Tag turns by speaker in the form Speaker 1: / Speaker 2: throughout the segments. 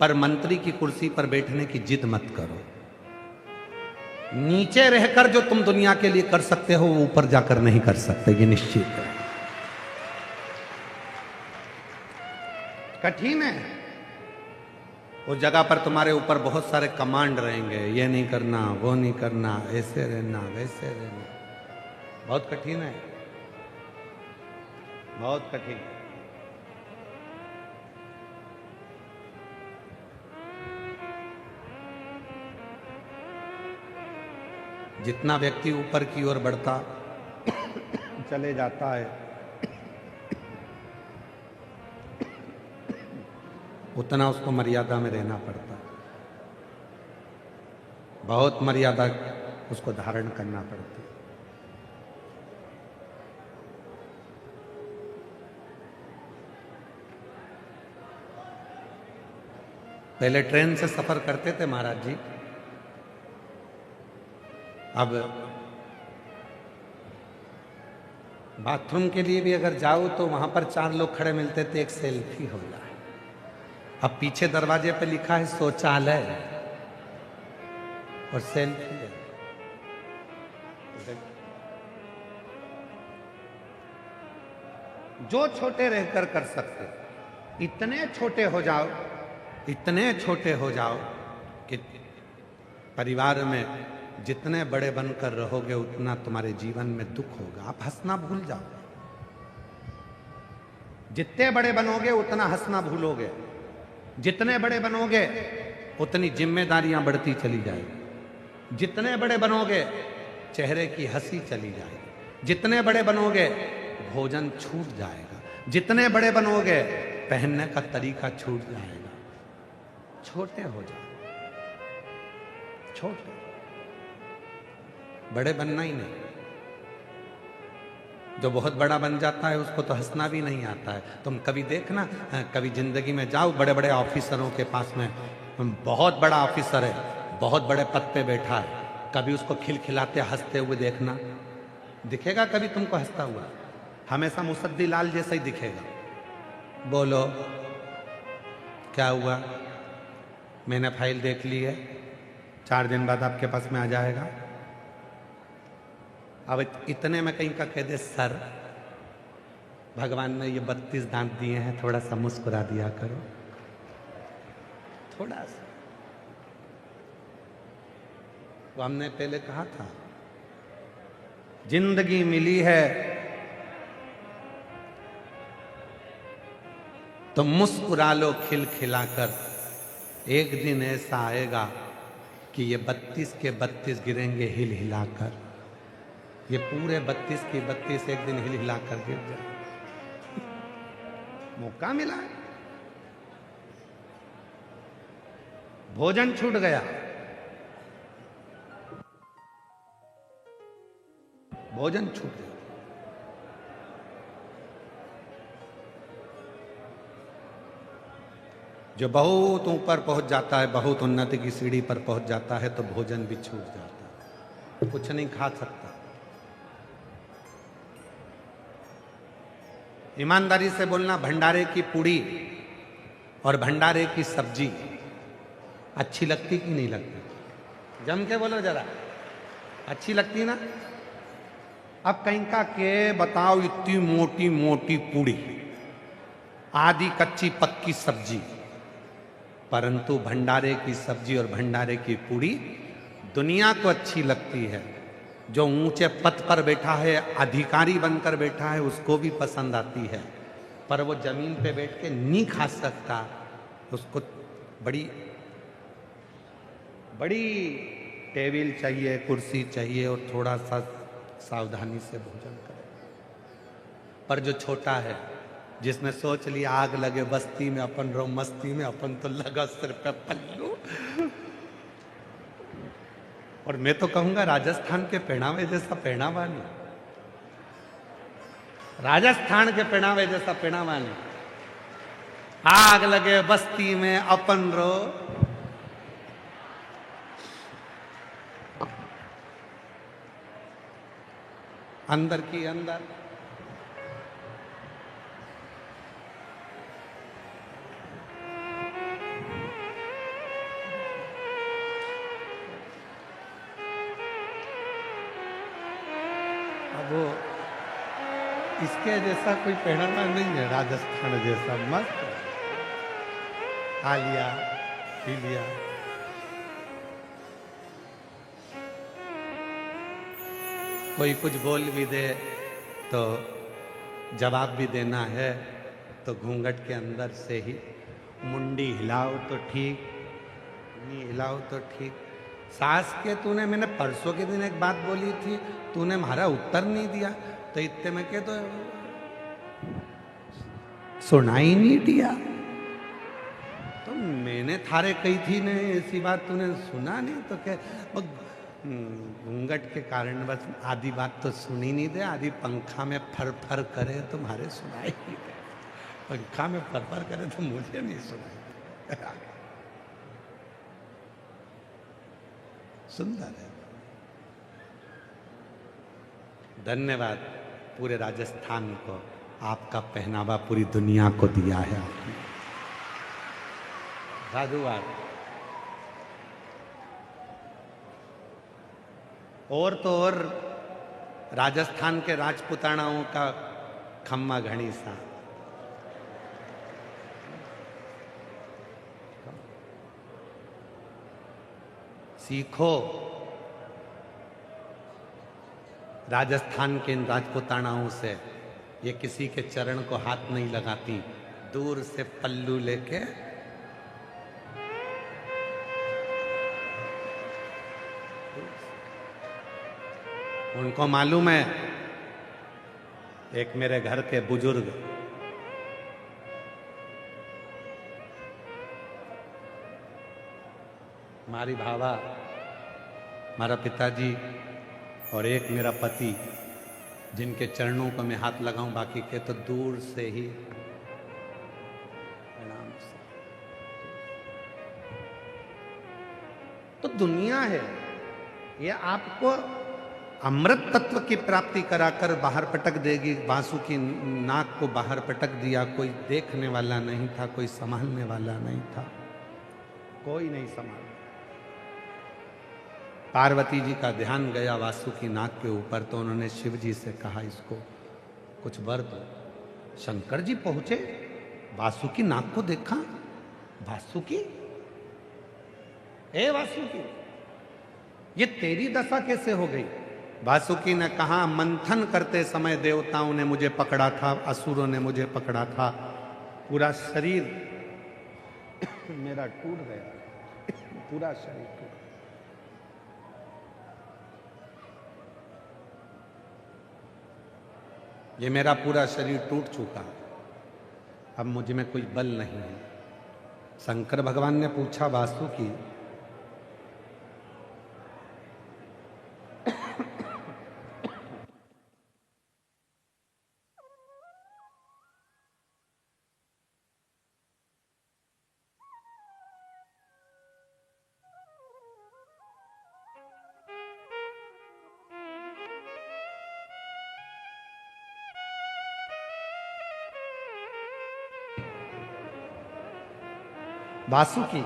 Speaker 1: पर मंत्री की कुर्सी पर बैठने की जिद मत करो। नीचे रहकर जो तुम दुनिया के लिए कर सकते हो वो ऊपर जाकर नहीं कर सकते, ये निश्चित है। कठिन है। उस जगह पर तुम्हारे ऊपर बहुत सारे कमांड रहेंगे, ये नहीं करना, वो नहीं करना, ऐसे रहना, वैसे रहना। बहुत कठिन है, बहुत कठिन। जितना व्यक्ति ऊपर की ओर बढ़ता चले जाता है, उतना उसको मर्यादा में रहना पड़ता है। बहुत मर्यादा उसको धारण करना पड़ती है। पहले ट्रेन से सफर करते थे महाराज जी, अब बाथरूम के लिए भी अगर जाओ तो वहां पर 4 लोग खड़े मिलते थे, एक सेल्फी हो जाए। अब पीछे दरवाजे पे लिखा है शौचालय और सेल्फी है। जो छोटे रहकर कर सकते, इतने छोटे हो जाओ, इतने छोटे हो जाओ कि परिवार में जितने बड़े बनकर रहोगे उतना तुम्हारे जीवन में दुख होगा। आप हंसना भूल जाओ। जितने बड़े बनोगे उतना हंसना भूलोगे, जितने बड़े बनोगे उतनी जिम्मेदारियां बढ़ती चली जाएगी। जितने बड़े बनोगे चेहरे की हंसी चली जाएगी। जितने बड़े बनोगे भोजन छूट जाएगा। जितने बड़े बनोगे पहनने का तरीका छूट जाएगा। छोटे हो जाओ, छोटे, बड़े बनना ही नहीं। जो बहुत बड़ा बन जाता है उसको तो हंसना भी नहीं आता है। तुम कभी देखना, कभी जिंदगी में जाओ बड़े बड़े ऑफिसरों के पास में, बहुत बड़ा ऑफिसर है, बहुत बड़े पद पे बैठा है, कभी उसको खिलखिलाते हंसते हुए देखना, दिखेगा कभी तुमको हंसता हुआ? हमेशा मुसद्दी लाल जैसा ही दिखेगा। बोलो क्या हुआ? मैंने फाइल देख ली है, 4 दिन बाद आपके पास में आ जाएगा। अब इतने में कहीं का कह दे, सर भगवान ने ये 32 दांत दिए हैं, थोड़ा सा मुस्कुरा दिया करो, थोड़ा सा। वो हमने पहले कहा था, जिंदगी मिली है तो मुस्कुरा लो खिलखिलाकर। एक दिन ऐसा आएगा कि ये 32 के 32 गिरेंगे हिल हिलाकर। ये पूरे 32 की 32 एक दिन हिल हिलाकर गिर जाए। मौका मिला, भोजन छूट गया, भोजन छूट गया। जो बहुत ऊपर पहुंच जाता है, बहुत उन्नति की सीढ़ी पर पहुंच जाता है, तो भोजन भी छूट जाता है, कुछ नहीं खा सकता। ईमानदारी से बोलना, भंडारे की पूड़ी और भंडारे की सब्जी अच्छी लगती कि नहीं लगती? जम के बोलो जरा, अच्छी लगती ना? अब कहीं का के बताओ, इतनी मोटी मोटी पूड़ी, आधी कच्ची पक्की सब्जी, परंतु भंडारे की सब्जी और भंडारे की पूड़ी दुनिया को अच्छी लगती है। जो ऊंचे पद पर बैठा है, अधिकारी बनकर बैठा है, उसको भी पसंद आती है, पर वो जमीन पे बैठ के नहीं खा सकता। उसको बड़ी बड़ी टेबल चाहिए, कुर्सी चाहिए और थोड़ा सा सावधानी से भोजन करे। पर जो छोटा है, जिसने सोच लिया आग लगे बस्ती में अपन रो मस्ती में, अपन तो लगा सिर पे पल्लू। और मैं तो कहूंगा राजस्थान के पहनावे जैसा पहनावा नहीं, राजस्थान के पहनावे जैसा पहनावा नहीं। आग लगे बस्ती में अपन रो, अंदर की अंदर। इसके जैसा कोई पहनावा नहीं है राजस्थान जैसा मस्त। खा लिया पी लिया। कोई कुछ बोल भी दे तो जवाब भी देना है तो घूंघट के अंदर से ही मुंडी हिलाओ तो ठीक, नहीं हिलाओ तो ठीक। सास के तूने, मैंने परसों के दिन एक बात बोली थी, तूने हमारा उत्तर नहीं दिया, तो इतने में के तो सुना ही नहीं दिया। तो मैंने थारे कही थी ने ऐसी बात तूने सुना नहीं, तो क्या घूंघट के कारण बस आधी बात तो सुनी नहीं दे, आधी पंखा में फर फर करे तो तुम्हारे सुनाई नहीं दे, पंखा में फर फर करे तो मुझे नहीं सुनाई दे। सुंदर है। धन्यवाद पूरे राजस्थान को, आपका पहनावा पूरी दुनिया को दिया है आपने। साधुवाद। और तो और राजस्थान के राजपुतानाओं का खम्मा घड़ी सा। सीखो राजस्थान के इन राजपुतानाओं से, ये किसी के चरण को हाथ नहीं लगाती, दूर से पल्लू लेके उनको मालूम है। एक मेरे घर के बुजुर्ग हमारी भावा, हमारा पिताजी और एक मेरा पति, जिनके चरणों को मैं हाथ लगाऊं, बाकी के तो दूर से ही प्रणाम से। तो दुनिया है ये आपको अमृत तत्व की प्राप्ति कराकर बाहर पटक देगी। बांसु की नाक को बाहर पटक दिया, कोई देखने वाला नहीं था, कोई संभालने वाला नहीं था, कोई नहीं संभाल। पार्वती जी का ध्यान गया वासु की नाक के ऊपर, तो उन्होंने शिव जी से कहा इसको कुछ वर दो। शंकर जी पहुंचे, वासु की नाक को देखा, वासुकी, ए वासुकी, ये तेरी दशा कैसे हो गई? वासुकी ने कहा, मंथन करते समय देवताओं ने मुझे पकड़ा था, असुरों ने मुझे पकड़ा था, पूरा शरीर मेरा टूट गया, पूरा शरीर टूट। ये मेरा पूरा शरीर टूट चुका, अब मुझ में कोई बल नहीं है। शंकर भगवान ने पूछा वासुकी, वासुकी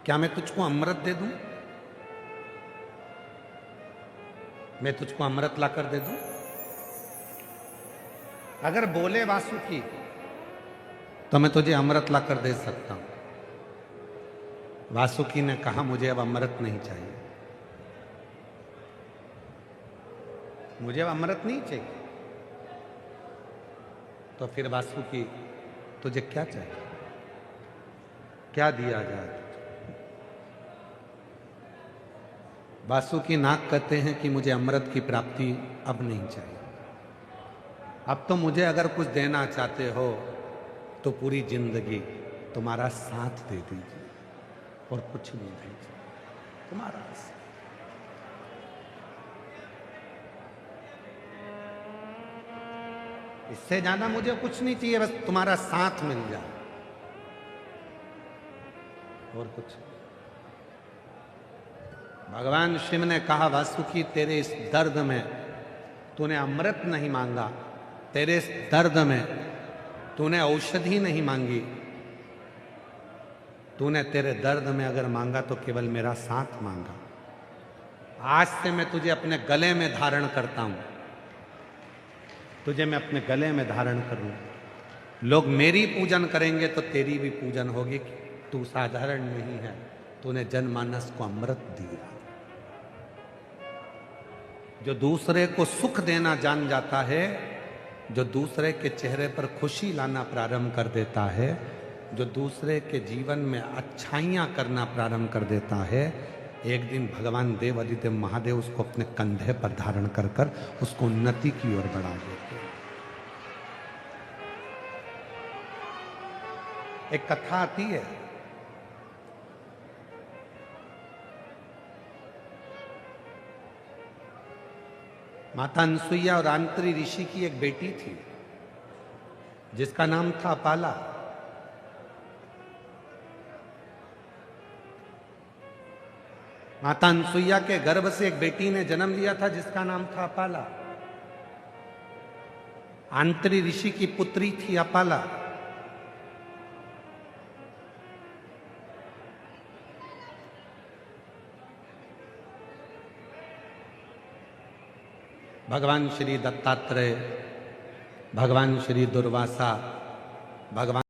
Speaker 1: क्या मैं तुझको अमृत दे दूं? मैं तुझको अमृत लाकर दे दूं? अगर बोले वासुकी तो मैं तुझे अमृत लाकर दे सकता हूं। वासुकी ने कहा, मुझे अब अमृत नहीं चाहिए, मुझे अब अमृत नहीं चाहिए। तो फिर वासुकी, तुझे क्या चाहिए, क्या दिया जाए? वासुकी नाग कहते हैं कि मुझे अमृत की प्राप्ति अब नहीं चाहिए, अब तो मुझे अगर कुछ देना चाहते हो तो पूरी जिंदगी तुम्हारा साथ दे दीजिए और कुछ नहीं दीजिए, तुम्हारा साथ। इससे ज्यादा मुझे कुछ नहीं चाहिए, बस तुम्हारा साथ मिल जाए और कुछ। भगवान शिव ने कहा, वासुकी तेरे इस दर्द में तूने अमृत नहीं मांगा, तेरे इस दर्द में तूने औषधि नहीं मांगी, तूने तेरे दर्द में अगर मांगा तो केवल मेरा साथ मांगा। आज से मैं तुझे अपने गले में धारण करता हूं, तुझे मैं अपने गले में धारण करूं। लोग मेरी पूजन करेंगे तो तेरी भी पूजन होगी। तू साधारण नहीं है, तूने जनमानस को अमृत दिया। जो दूसरे को सुख देना जान जाता है, जो दूसरे के चेहरे पर खुशी लाना प्रारंभ कर देता है, जो दूसरे के जीवन में अच्छाइयाँ करना प्रारंभ कर देता है, एक दिन भगवान देव आदिदेव महादेव उसको अपने कंधे पर धारण कर कर उसको उन्नति की ओर बढ़ा देते हैं। एक कथा आती है, माता अनसुईया और आंत्री ऋषि की एक बेटी थी जिसका नाम था अपाला। माता अनसुईया के गर्भ से एक बेटी ने जन्म लिया था जिसका नाम था अपाला। आंत्री ऋषि की पुत्री थी अपाला। भगवान श्री दत्तात्रेय, भगवान श्री दुर्वासा, भगवान